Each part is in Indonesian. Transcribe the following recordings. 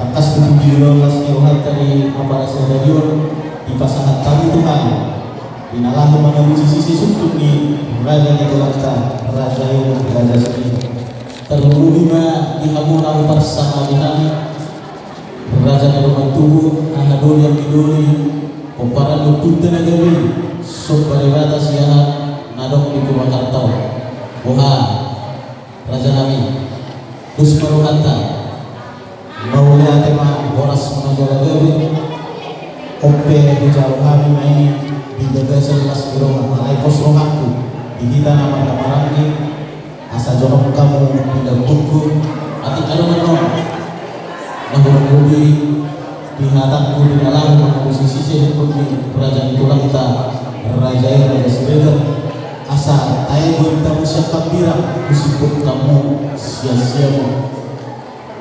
takas kutubiulolas irohat dari apa stadion di pasangan tadi Tuhan inalahu menuju sisi suntuk di raja di Golakta raja yang raja sendiri terlumima di hamuna bersama dengan raja dari tubuh ahadul yang diduli pemparan luput tenagari sopari batas yahat nadok di Purwakarta Boha raja nami Busmaruhanta Maulia tema Horas Menajala Gabi Ope Bujau Kami Maini di Gagasan Las Biroma Malai Pos Rohaku di kita nama Kamaranggi asa jorok kamu tidak tuku atik ada menon nahurang rubi di hatakku di dalam mengurusi sisi seperti kerajaan tulang kita raja Sregar asa tayo kita musyakat birang usiput kamu sia-sia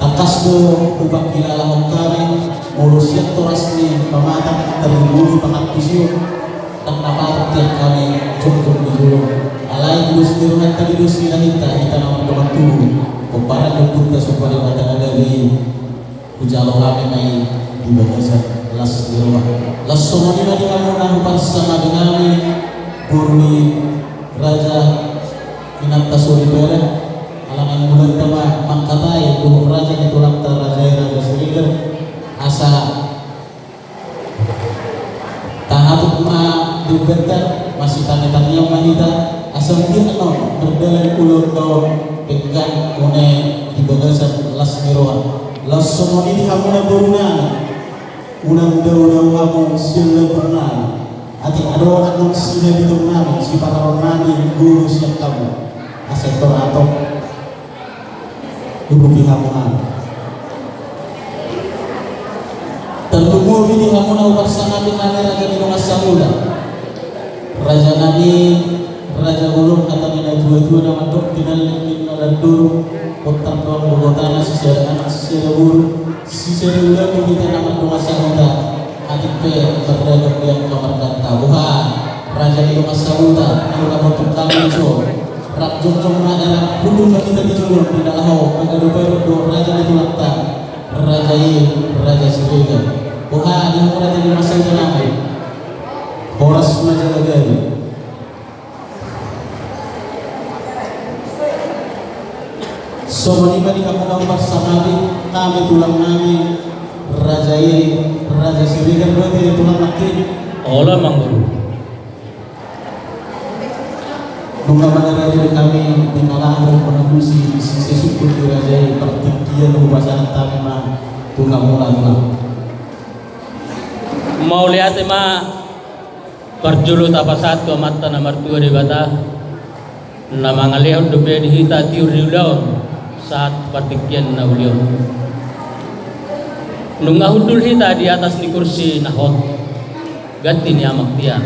takas do ubah kilala kami mulusiat to rasmi pamatang terleburi pangatusio tak napatak tiap kami cukup di julung alai dus dirungan tadi dus kita nama doang tubuh pemparan untuk supaya mata dari ujalo kami mai di bagasan las dirumah las somoni di kamu nahu bersama dengan kami burni raja Minanta Suribaya alangan bulan tema mangkatai buku raja di tulang raja Sriger asa tahatut ma dibentar masih tanya yang mahita asa mungkin berdalan ulur daun pegang kone di bagasan las miroa las somoni di hamuna buruna unang daun kamu sila pernah ati ado anong sila ditong namin si pararon namin guru siya kamu asektor atok ibu pihamunan terlumuri di hamuna bersama dengan raja di rumah Samula raja Nabi raja ulung kata mina dua-dua nama dok dinalin nalandur kotak doang bogotana sisir anak sisir buru sisir ulang kita nama rumah Samula adik pe berdagang yang kamar kata buhan raja di rumah Samula nama bentuk kami so rak jong-jong na era pundul kita dijulur di dalam pengadu-padu do raja di tulakta raja Sriga buha di raja di masa itu nabi Horas Menajala Gabi somani di kamu nampak samadi kami tulang nami raja Sriga berarti di tulang nakir olah mangguru bunga mana dari kami di Malang menebusi sisi syukur dirajai pertikian pasangan tanah bunga mula mau lihat ma perjulut apa saat ke mata nomor 2 di bata nama ngalihan dobe di hita tiur di daun saat pertikian na ulion nunga hudul hita di atas di kursi nahot ganti ni amak tiar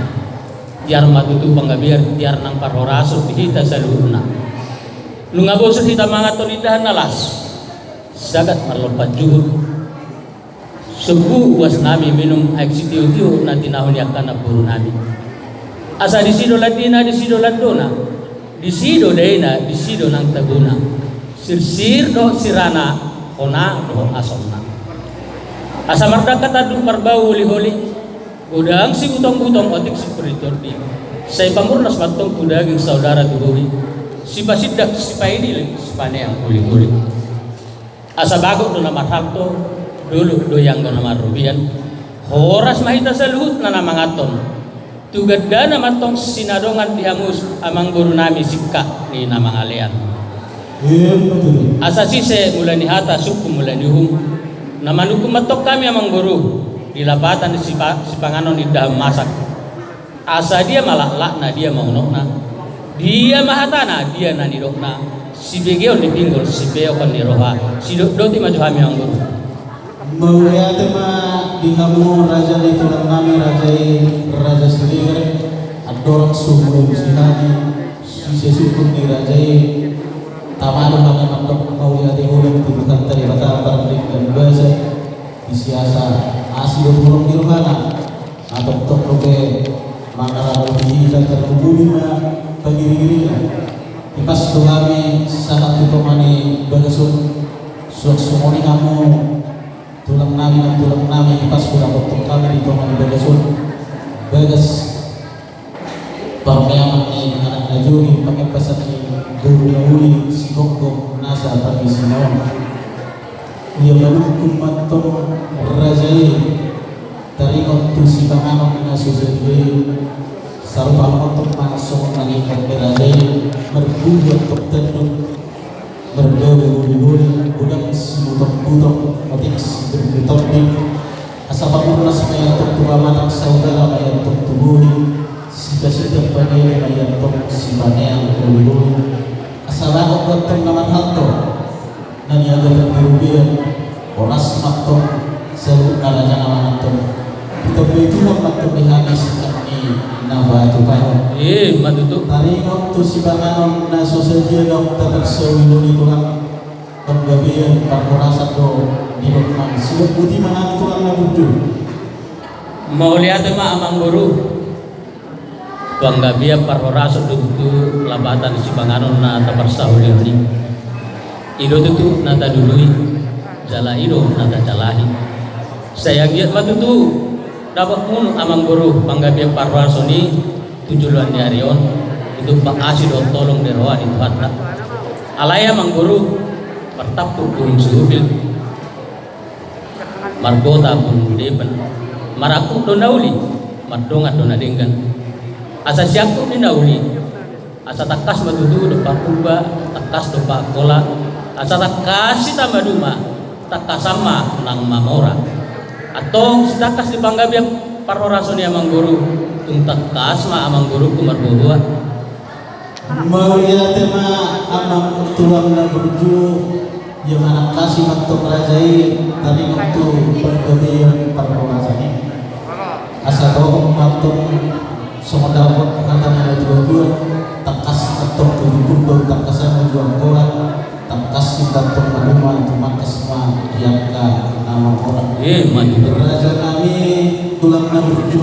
tiar matutu panggabiar tiar nang parhoraso hita saluhna nunga bosot hita mangaton indahan nalas sagat marlompat juhud sebu was nami minum aik sitiu-tiu nanti nahun yakana puru nami asa disido ladina disido ladona disido deina disido nang taguna sir do sirana ona do asomna asa marda kata du parbau holi udang si utong-utong otik si peritordi saya pamurnas matong kudaging saudara tubuhi si basidak si paini si pane yang kuli-kuli asa bagok do nama hakto dulu do yang do nama rubian horas mahita sa luhut na namangaton tugad da namatong sinadongan dihamus amang guru nami sikka ni namang alean asa sise mula ni hata suku mula ni hum namanukum matok kami amang guru dilapatan si panganon di dalam masak asa dia malah lakna dia mau nokna dia mahatana dia nani dokna si begeon di pinggul si beokon di roha si doti maju kami amang guru Maulia tema di kamu raja di tulang nami raja Sriger adorak sumur musihani sisi sukun di raja tamanu kami mandok maulia di hulang tubukan tadi bata parlik dan bahasa di siasa asli burung di rumah atau tok roke mangara lebih dan terhubung bagi dirinya di pas kami sangat tutomani bagasun suak sumoni kamu nami ng tulang nami ipas ko dapat tong kami dito mga bagasun bagas parmayaman ni anak na Juni pagkapasan ni guru na uli si Gokgo nasa pag-isinawan ia malukung matong rajai taringot tu si panganong na susuli sarupa untuk masuk mengikat rajai berbuat tertentu bergaul di budang si butok-butok otik si berbutok di asa pamulas kaya tertua manak saudara kaya tertubuhi sida-sida panay kaya si panayang uli asa lakot gantong naman hanto naniaga terbirubian oras makto seru naraja naman hanto kita betulang makto dihabis ni nabatu payo matuto taringot tu si panganon na sosya ng tatersawilo ni tulang paggabihan pagkurasat do di lokman sila putih mangan tulang na bujo mau lihat ma amang guru panggabihan parhoraso dutu labatan si panganon na tapersawilo ni ido tutu nata dului jala ido nata jalahi saya giat matutu dapat munu amang guru panggabihan parhoraso ni tujuan di Arion untuk mengasihi dan tolong deroa di Tuhan alaya mangguru pertap turun subil margota pun depan maraku donauli mardonga donadenggan asa siapku dinauli asa takas matutu depan kuba takas depan kola asa takas tambah duma takas sama nang mamora atau takas di panggabihan parhoraso ni amang guru tuntak kasma amang guru kumar bodua maulia tema amang tulang na burju yang anak kasih makto rajai tadi waktu pergabian parhoraso ni asa doong makto somodawat katanya na dua takas makto kudukundo takasan juang kola takas sintatong manuma tumakas ma yang ka nama orang maju raja kami tulang na burju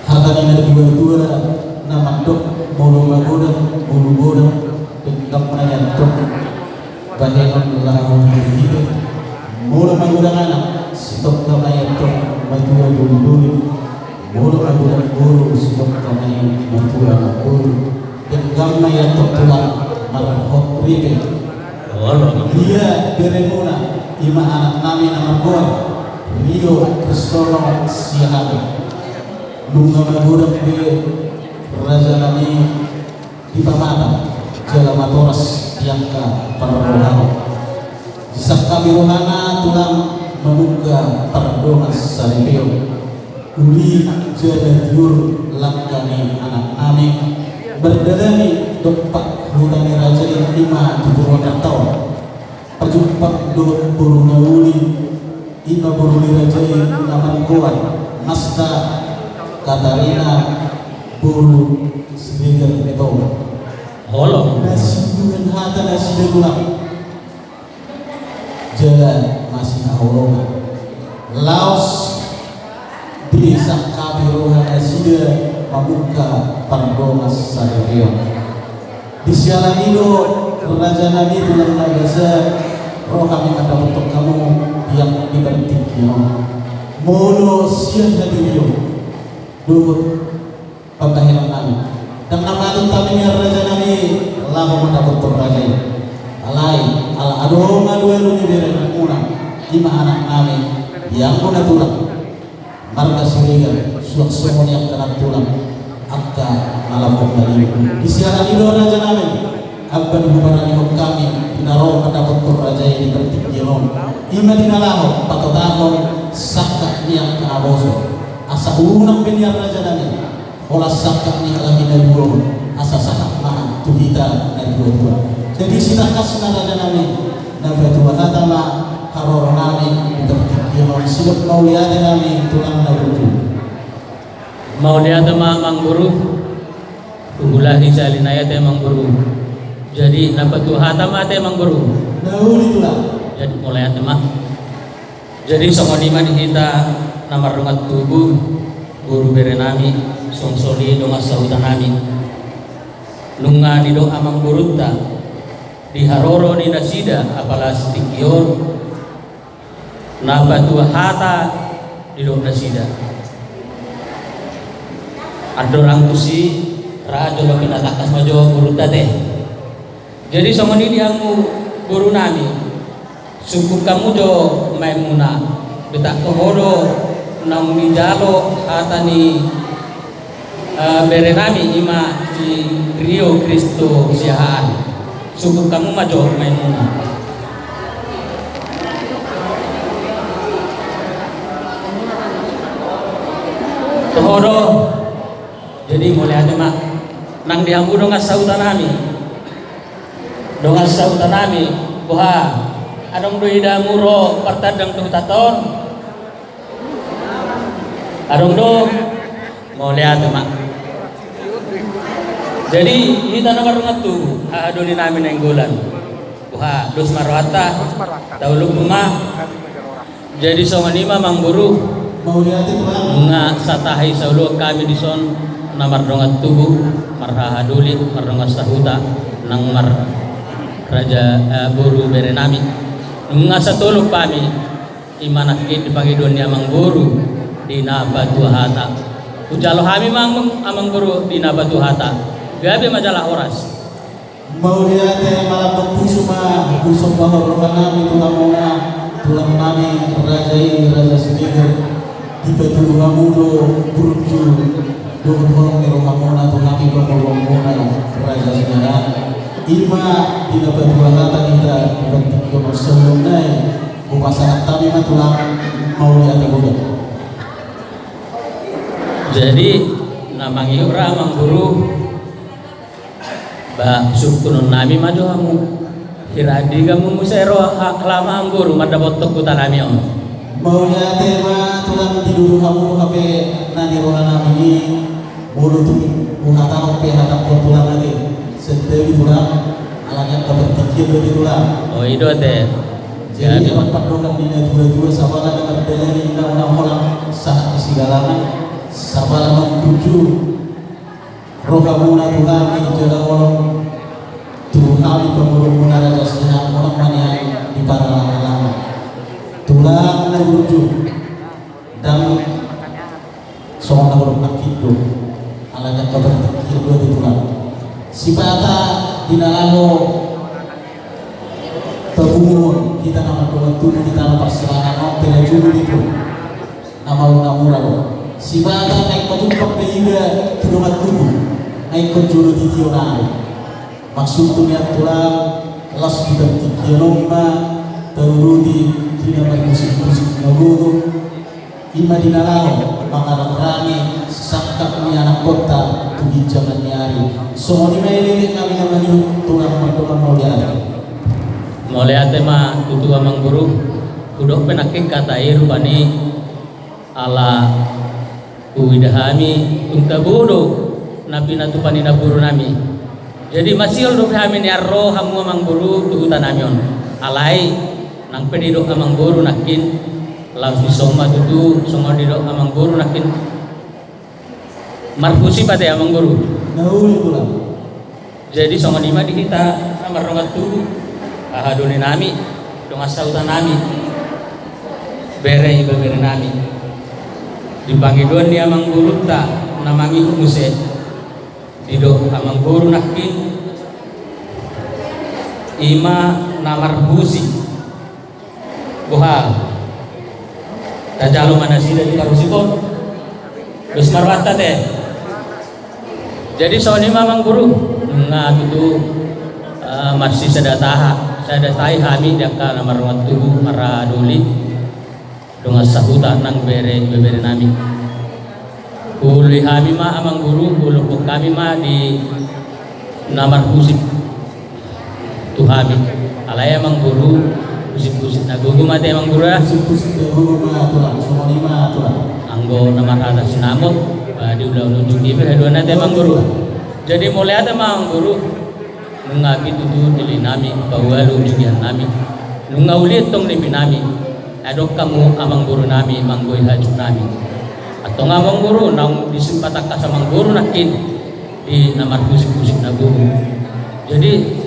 hakani na dua-dua nama dok bulu godang dekat mana dok bahenon lahu hidup bulu magodang anak sitok kamay dok madua dulu bulu magodang bulu sitok kamay madua bulu dekat mana dok tulang marhok ribe dia beremuna ima anak nami nama gua Rio Kristolo Siahabe lunga magurang di raja nami di pamata jala matoras yang ka parrohano jisak kami rohana tulang membuka perdoa saripeo uli jala diur langkani anak nami berdalami dopak hutani raja yang lima di Purwokerto perjumpa do buruna uli ima buruni raja yang naman kuat Nasta Katarina buru sebentar itu holo nasi dengan hata nasi degulang jalan masih ahulongan laos desa kabiruhan nasi membuka pardongas sareo di sialan itu raja nabi tulang nagasa roh kami ada untuk kamu yang dibertinya mulu siang hadirio dulu pembahiran kami dan nama itu kami raja nami lama mendapat raja alai ala aduh ngadu elu ni beren kuna lima anak nami yang kuna tulang marga suriga suak semua yang kena tulang akka malam kembali di siaran itu raja nami abban hubarani kami pinaro mendapat raja yang dibertik jenon ima dinalaho patotahon sakka yang kena boso asa unang binyar raja nami olah sakka ni alamina dua asa sakak mahan tuhita dan dua-dua jadi sitakas na raja nami nabatu hatama haror nami tertikion silap mauliade nami tulang na ruju mauliade ma mangguru ungulahi salinaya te mangguru jadi nabatu hatama te mangguru nauli tulang jadi mulai tema jadi songonima di kita namar rungat tubuh guru berenami songsoli donga sautanami lunga di do amang burutta di haroro ni nasida apalas tikion batu hata di dok nasida ada orang kusi rajo lo pinatakas majo guru tade. Jadi sama ini diamu guru nami suku kamu jo Maimunah betak kehodo namun jalo hatani bere nami ima di Rio Kristo siahaan suku kamu majo Maimunah. Kehodo jadi mulai ada mak nang diambu dong asautan nami buha adong doi damuro partadang tuh taton adong do mulai ada mak jadi ini tanah marungat tuh adoni nami nenggolan buha dos marwata tauluk rumah jadi songanima mang guru mau lihat itu nga satahay sa ulo kami dison na mardongat tubuh marhahaduli mardongat sahuta nang raja guru bere nami nga sa tulog kami imanakit dipagi dunia mang guru di nabatu hata ujalo kami amang guru di nabatu hata gabi majalah oras mau lihat malam puso bahwa kami tulang nami raja sendiri di betul ramudo burju dohong nerohamona tunami pamolongona raja senara ima di betul kata kita bertikon sebelumnya bukasan tapi tulang mau lihat budak. Jadi namangi ura mang guru ba sukunun nami maju kamu hiradi kamu musero hak lama ang guru madabot kutanami on mau lihat tema tulang tidur kamu HP nani rohana nami mulut muhata HP hata tulang lagi sendiri tulang alanya kebertikir dari tulang oh itu teh jadi tempat doang dina dua sabala dengan dari undang-undang orang saat segala sabala tujuh rohamuna tulang ini jaga orang Tuhan di pemurung raja sehat orang mana di para lama tulang merujuk dan seorang orang akidu alanya kebertikir dua di tulang sipata dinalano terbungun kita nama doa tubuh kita nama persilangan tidak julu itu nama unamura sipata naik pajumpak juga tuduhan tubuh naik penjuru di tionari maksud niat tulang las dibertikir lomba teruruti tidak bermusik-musik ngaguru ima dinalano mangarang rani sakak ni anak kota tugi jangan nyari semua di maili kami namanya tulang perdoman mau lihat tema tutu amang guru udok penakik kata iru bani ala uidahami tungta bodo nabi natu panina buru nami jadi masih udah kami ni arroh hamu amang guru tugu tanamion alai nang pedidok amang guru nakin laus disoma tutu songo didok amang guru nakin marfusi pada amang guru nauli tulang jadi songo lima di kita amar rongat tugu ahaduni nami dong asautan nami bere nami dipanggiduan di amang guru ta namangi umuse didok amang guru nakin ima namar busi buha tajalo manasida di karusipon dos marwata teh jadi soni mamang guru nga itu masih sadatahi kami daka namar tubuh maraduli dengan sahuta nang bere nami uli kami ma amang guru ulu kami ma di namar musik tuhami alaya amang guru musik nagugu mate amang guru musik nagugu ma tulang semua lima tulang anggo namar ada sinamot di udah nunjuk ibe dua nate amang guru jadi mulai ada amang guru nungabi tutu dili nami bawalu juga nami nungaulit tong lipi nami adok kamu amang guru nami manggoi hajuk nami atau ngamang guru nang disimpatakas amang guru nakin di namar musik nagugu jadi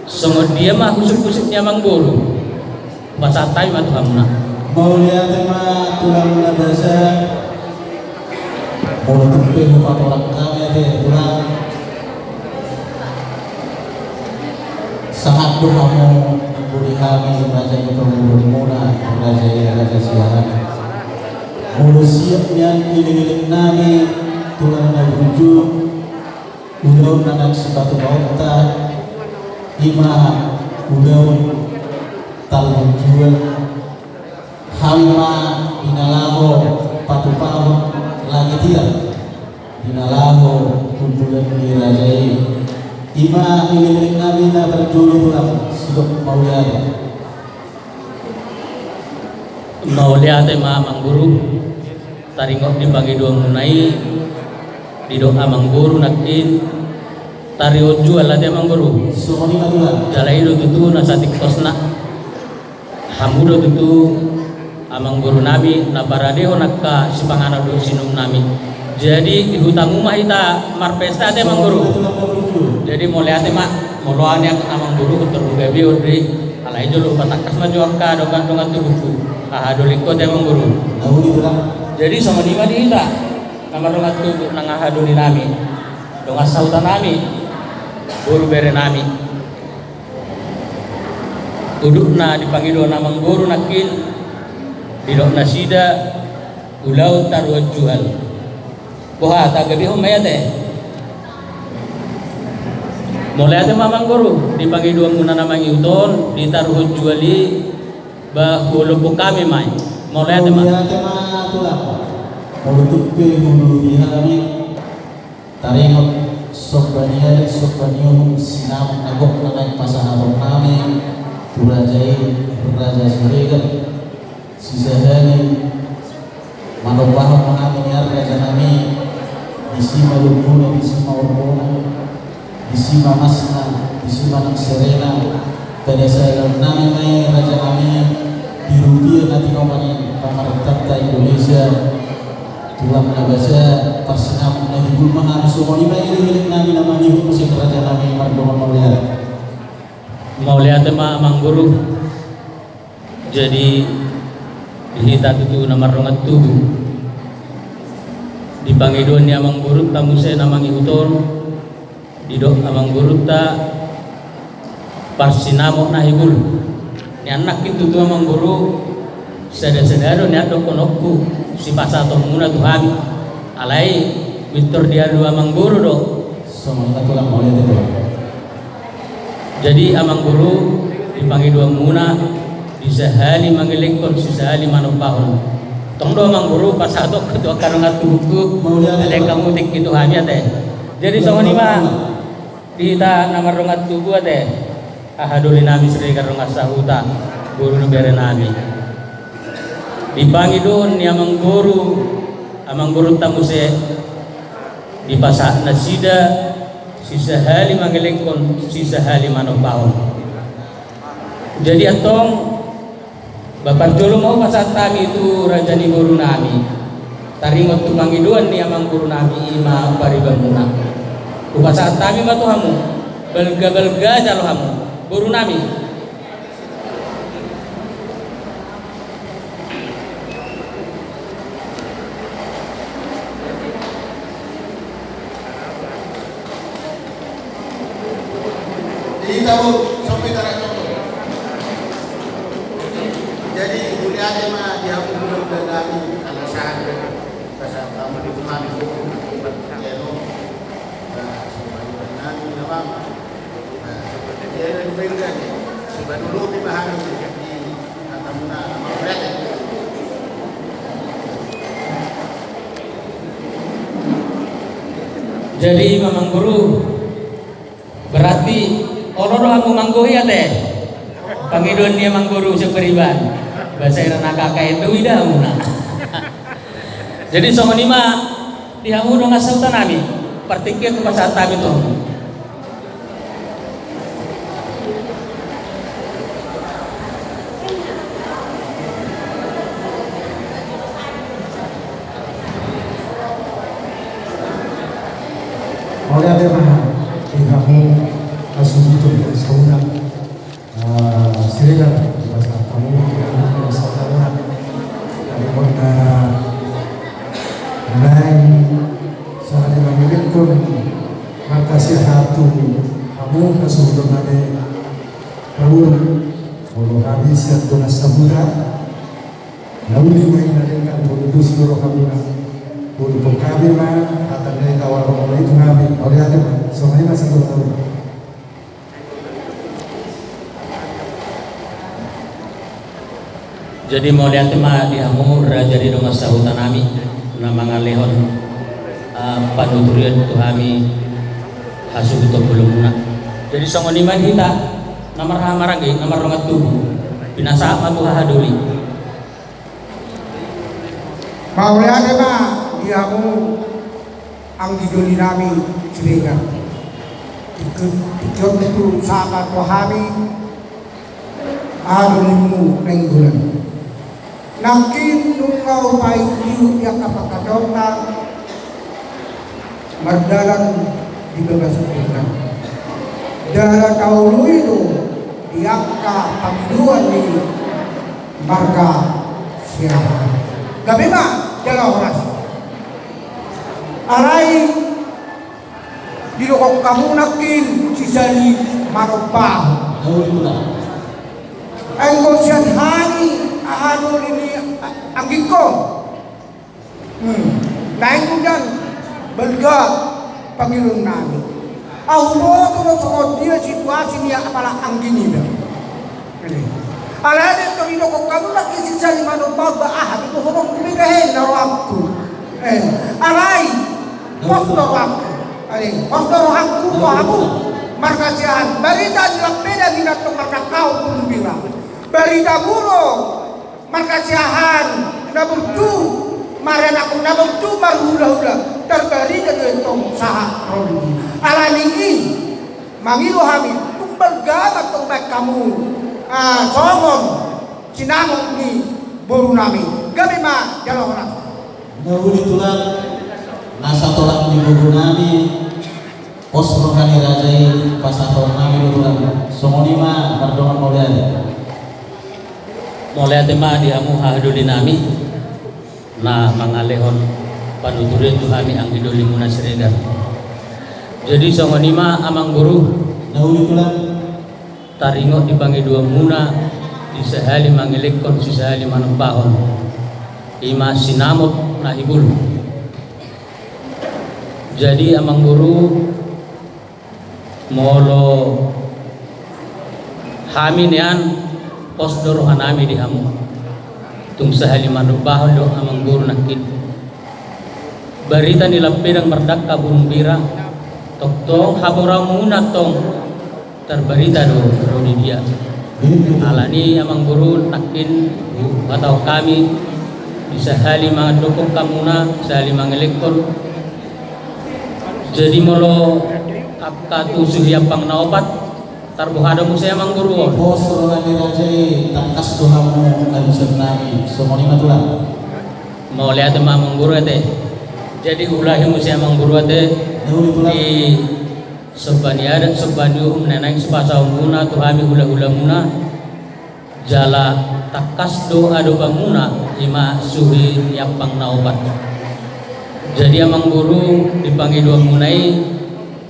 semua dia mah musik-musiknya amang guru basatai mah tuhamna Maulia tema tulang nabasa mau tumpe empat orang kami ada tulang sangat doamu budi kami raja itu muna raja siaran mulu siapnya iling-iling nami tulang nabuju ulau nanak sepatu bauta ima ulau talung jual hama inalaho patu-patu lagi tidak inalaho kuntulan dirajai ima iling nabi na terjulu tulang sidok mauliate ma guru taringok dibagi dua munai di doa mangguru nakin tario jual ate mangguru sumoni matulan jalai do tutu nasatik tosna hamudo tutu amang guru nami na baradeho nakka sipangana do sinum nami jadi di hutan rumah ita marpesta ate mang guru jadi mulai ate mak moloan yang amang guru terbuka biodri alai jolo patakas maju akka dokan dongan tubuhku ahadoliko ate mang guru jadi sama di mana ita nama dongan tubuh nang ahadoli nami dongan sautan nami guru bere nami udukna dipanggil do namang guru nakin didok nasida ulau tarwa jual boha tagabi humaya teh mulai ate mamang guru dipanggil dua muna namang iuton ditaruh juali bahulu kami mai mulai ate mah mulutuk ke hulu dihami taringot sobbanium sinam nagok naik pasahabok nami turajai raja surigan sisahani manopaham mengamini raja nami disima lupuna disima urbona disima masna disima serena pada saya nami mai raja nami dirudia nanti nomani pamartata Indonesia tulang nabasa pasinam na hibul mahal sumoni mai iling nami namani hukusin raja nami mardoma mauliat ma mangguru jadi dihita itu nama rongat tubuh dipanggil ni amang gurut tamu saya namang iuton didok amang gurut ta parsinamo na hibul ni anak itu tu amang guru sadar-sadar ni adok konokku si pasato muna tu hami alai mitur dia dua amang guru do semua tulang mau lihat itu jadi amang guru dipanggil dua muna disahali mangilingkon sisahali manupahon tong do amang guru pasato ketua karungat tubuhku ada kamu tik itu hanya teh jadi sama ni mah kita nama rungat tubuh teh ahaduli nami sri karungat sahuta guru nebere nami dipanggil don ni amang guru tamu se di pasak nasida sisahali mangilingkon sisahali manupahon jadi atong Bapak Jolo mau pasat kami itu rajani guru nami taringot tu mangiduan ni amang guru nami ima paribamuna ku pasat kami matu hamu belga jalo hamu guru nami di tahu sampai tarak jadi kuliah mah dia belum dari alasan pasal kamu di rumah itu kelo sebenarnya memang dia ada berikan sebab dulu dipahami di atamuna mereka jadi mamang guru berarti orang aku manggohi ya teh pangidon dia mangguru seperiban bahasa irana kakak itu ida muna jadi sama nima dihamu dong asautan nami partikir ke pasal tami itu oleh ada mana kamu langsung itu saudara siregar pasal kamu saudara Nai sana memiliki kun makasih hatu kamu kesulitannya tahun kalau habis yang tunas sabura lalu main dengan bulu seluruh kamu bulu pengkabi mah atau dari kawal mulai itu ngabi oleh ada soalnya masih 2 tahun. Jadi mau lihat mah dihamu raja di rumah sahutan kami nama ngalehon panuturian tu kami hasil itu belum guna. Jadi songoniman kita nomor hamaragi nomor rongat tubuh binasa matu haduli. Mau lihat mah dihamu ang gidoli nami sehingga ikut itu sahabat kami adulimu nenggulan. Nakin nungau payu yang kapakadota mardalan di bebas kita. Darah kaulu itu diangka pangduan di marga siapa. Gabi mah jalan oras. Arai di lokong kamu nakin sisali maropah. Engkau sian hani ahadul ini angkiko. Naik hujan belga pangilung nami. Allah kalau soal dia situasi ni apalah angin ini. Alahnya kami lokong kamu lagi sisa 5 bahah itu horong kumigahin na waktu. Alay waktu waktu. Waktu waktu aku markasihan berita dilak beda minat tu marka kau pun bilang. Berita buruk markasihan nabutu maren aku nabutu marhula-hula terbari dari tong saha rodi. Alani mangilu kami tumbal gamat tong baik kamu songong sinamong ni buru nami kami mah jalan orang Nahuli tulang nasa tolak di buru nami pos rohani rajai pasator nami tulang songoni mah mardongan Mulyade mah diamu haduli nami na mangalehon panuturin tu kami ang iduli muna sirega. Jadi songoni mah amang guru Nahuli tulang taringo dipangi 2 muna di sehali mangilikon si sehali manempahon ima sinamot na ibul. Jadi amang guru molo haminian pos dorohan nami di hamu tung sehali manempahon do amang guru nakit barita nilapirang merdaka burung bira tok habora muna tong terberita do di dia. Alani amang guru takin atau kami bisa hali mangdukung kamuna sehali mangelikon. Jadi molo akatu suhyapang naopat tarbuhada mo saya amang guru. pos rohani rajai tangkas dohamu kalusan nami songoni mah tulang Mau lihat amang guru ate. Jadi ulahi mo saya amang guru ate Nahuli tulang di sebaniadan sebaniu menenang sepasau muna tu kami hula-hula muna jala takas do ado banguna ima suhi yapang naobat. Jadi amang guru dipanggil 2 munai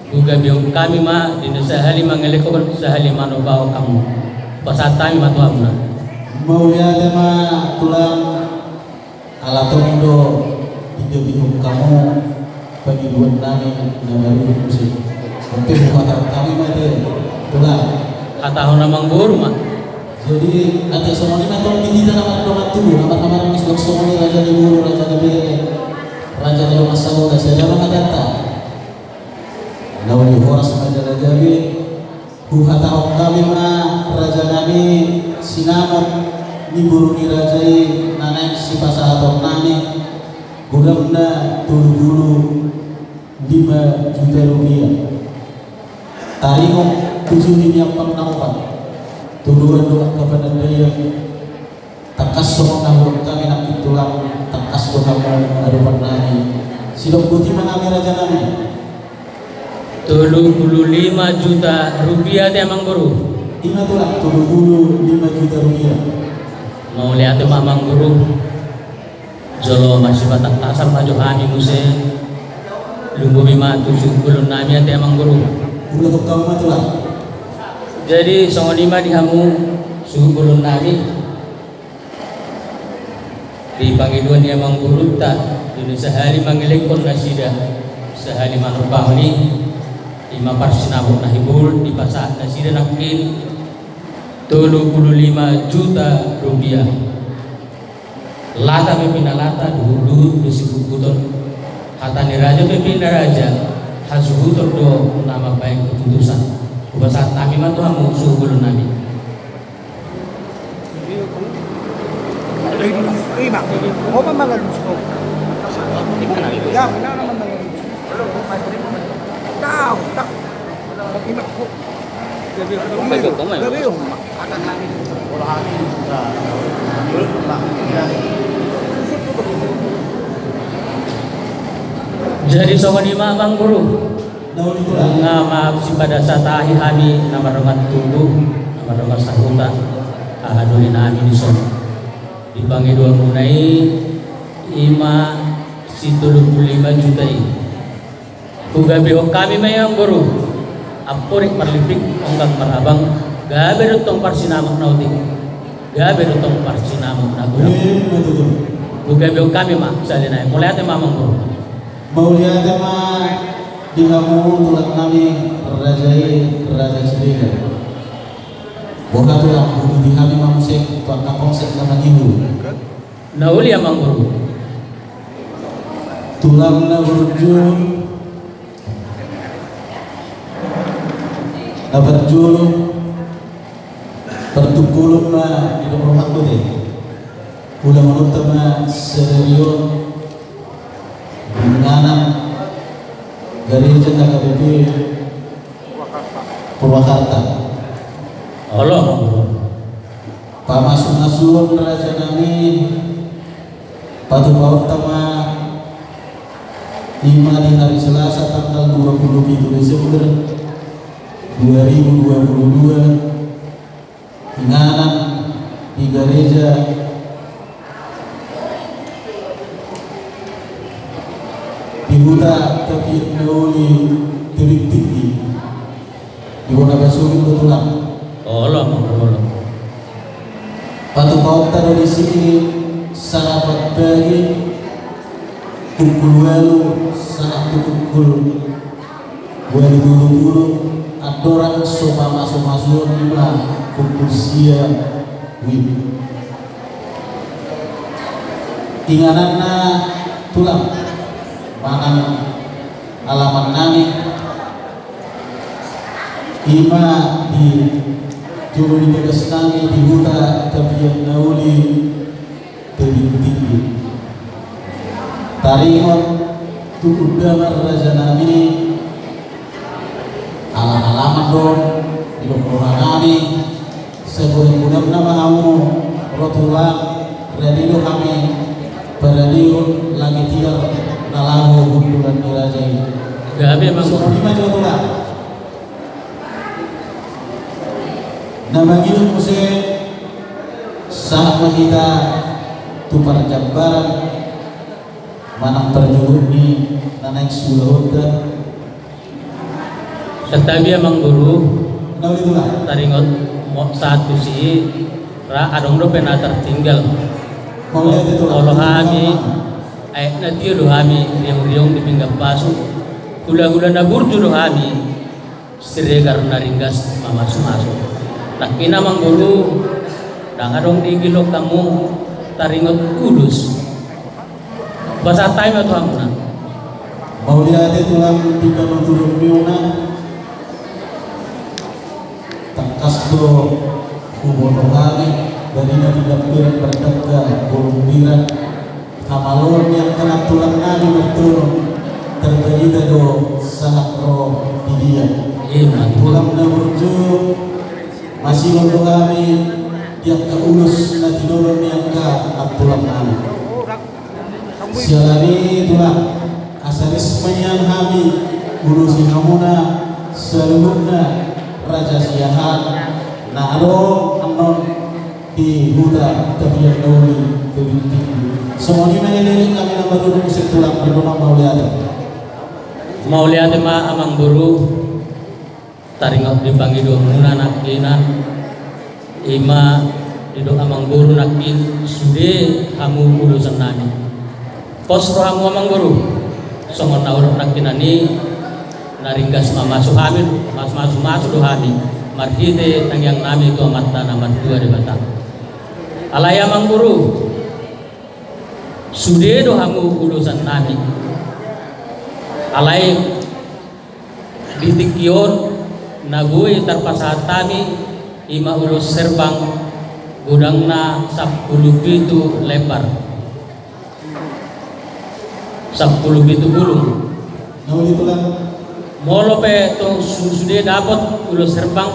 buga biong kami mah di sehali mangelikon sehali manobaw kamu pasatami matu amuna. Mulyade mah tulang alatong do bingung kamu bagi 2 nami na baru musik. Oke, bukan kami mah tulang. Katahon amang guru mah. Jadi ate somoni mah tong dihita nama domat tubuh, nama-nama mis dok somoni raja di buru, raja di bere, raja di rumah saudara, saya mah kadata. Lawan di horas raja di hata kami mah raja nami sinamot di buru ni raja nanek si pasahator nami gudamna tulu 5 juta rupiah. Taringong 7 hingga 4 tuduhan doa kepada dia takas semua nahur kami nak tulang takas doa kamu adupan nami sidok putih menami raja nami 75 juta rupiah teh amang guru. Ingat tulang 75 juta rupiah. Mau lihat amang guru Jolo masih batak tasar maju kami muse lumbu bima 70 nami ate emang guru. Ulah kau matulah. Jadi songo lima dihamu suhu bulun nami di pangiduan dia emang guru tak ini sehari mangilekon nasida sehari manupahuni 5 parsinabuk nahibul di pasar nasida nakin 35 juta rupiah. Lata pepina lata dulu disebut kata ni raja pepina raja hasuhutor do nama baik keputusan. Bahasa kami mah Tuhan musuh belum nabi. Lima. Mau pa mga gusto? Ya, wala naman mga gusto. Tao, tak. Lima ko. Gabi yung akan namin. Jadi songo lima bang guru. Daun itu lah. Nga maaf si pada satahi kami nama romat tubuh nama romat sahuta ahadulin kami di sono di dua munai 35 juta ini kugabi kami mayang guru apurik marlipik onggang marabang gabe dutong parsinamak nautik gabe dutong parsinamak nagulak kugabi kami mah salina mulai ate mamang guru Maulia agama dihamu tulak nami raja sendiri. Boga tulak budi dihami mamusik tuan kampung sek nama ibu. nauli amang guru Tulang na berjul bertukuluk na di rumah tu deh. Ulah menurut na serius menganak dari jenderal KBP Purwakarta. Allah Pamasun-asun raja nami patu paut tama 5 di hari Selasa tanggal 27 Desember 2022 inganan di gereja di Huta tapi Neoli Tirik Tinggi di Wonabasuri kebetulan. Allah Patu paut dari sini sahabat bagi pukul walu sangat pukul walu dulu adoran soma masuk lima pukul siang wib ingananna tulang mana alaman nami ima di juru di bekas nami di huta kabian nauli tinggi taringot tuku damar raja nami alaman don di orang nami sebelum mudah nama kamu rotulah radio kami radio lagi tiar nalamu kumpulan raja ini gabe mang guru lima juga nama gilu muse saat kita tupar jambaran manang perjuluk ni naik sulawuda tetapi amang guru nauli tulah taringot mo satu si ra adong do pena tertinggal mau lihat itu Allah kami ay natio do kami riung-riung di pinggir pasu hula-hula na burju do kami siregar na ringgas mamasuk-masuk nah kina mang guru dang adong digilok kamu taringot kudus bahasa tayo to amuna mau lihat itu lang di dalam turun biuna tangkas do kubono kami dari nabi dapir berdeka burung birat kamalon yang kena tulang nabi berturun terjadi do sangat roh di dia tulang na burju masih untuk kami yang keulus na tinolon yang ka at tulang nabi sialani tulang asarisme yang kami urusi hamuna seluruhnya raja siahan na aro anon di huda tabiyan nauli tinggi Semuanya ini kami nomor dulu musik tulang di rumah Mau lihat ma amang guru taringok dipanggil do muna nakina ima dido amang guru nakin sude hamu ulusan nani postro hamu amang guru songon naurok nakinani naringgas masuk hamil masuk do hami marhide tangyang nami itu amatta namat dua di batang alaya amang guru sude do hamu ulusan nani alai ditikyon nagui terpasahat kami ima ulus serbang gudang na 10 pitu lebar 10 pitu gulung Nauli tulang molo pe to sude dapat ulus serbang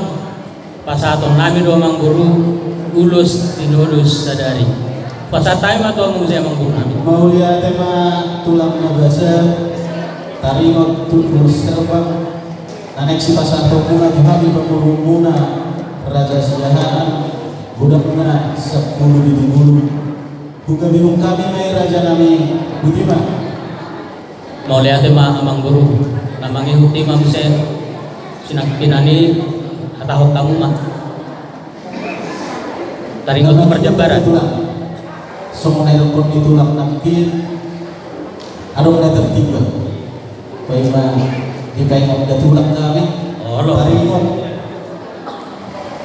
pasaton nami do mang guru ulus tinulus sadari pasatai ma to mung mang guru nami mau lihat tema tulang nagasa taringot tulus serbang nanek si pasato muna kami pemurumuna raja siahaan budak muna 10 di bulu buka bingung kami mai raja nami butima mau lihat ma amang guru namangi huti mamse sinakinani atahok kamu mah taringot perjabaran semua rukun itu tulang nampil ada mana tertiga Paima di kain ada tulang kami taringot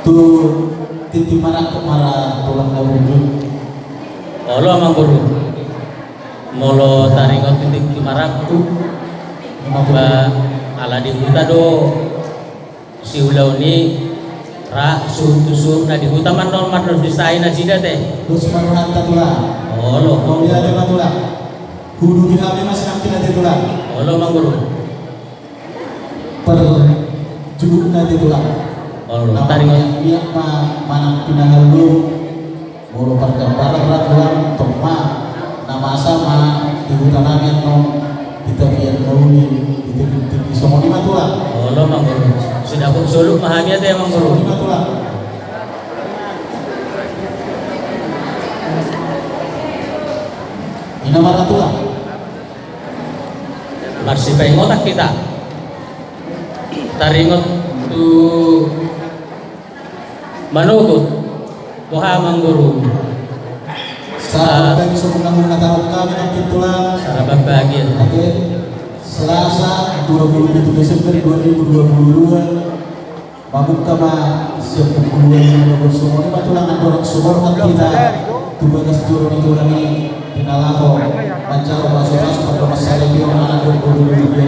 tu titi mana kemana tulang wujud olo amang guru molo taringot titik kimarakku ba ala di huta do si ulau ni ra tusuk na di huta man non terus disai na sida teh terus maruhanta tulang olo mau lihat tema tulang kudu di kami masih nanti nanti tulang olo amang guru per cukup nanti tulang olo nama taringot yang biak mana pinangan lu mulu pergambaran tulang toma nama sama di hutan angin no kita biar nauli di semua lima tulang olo amang guru sudah aku suluk mahamnya teh amang guru lima tulang ini mana tulang masih pengotak kita taringot tu manugut tuha amang guru saat kami semua mengatakan kami nanti tulang sarabang bahagia oke Selasa 27 Desember 2022 Mabuk kama siap pembunuhan yang semua ini tulang orang sumur kita tugas jurun itu lagi dinalaho mancar masuk pada masalah yang anak 2022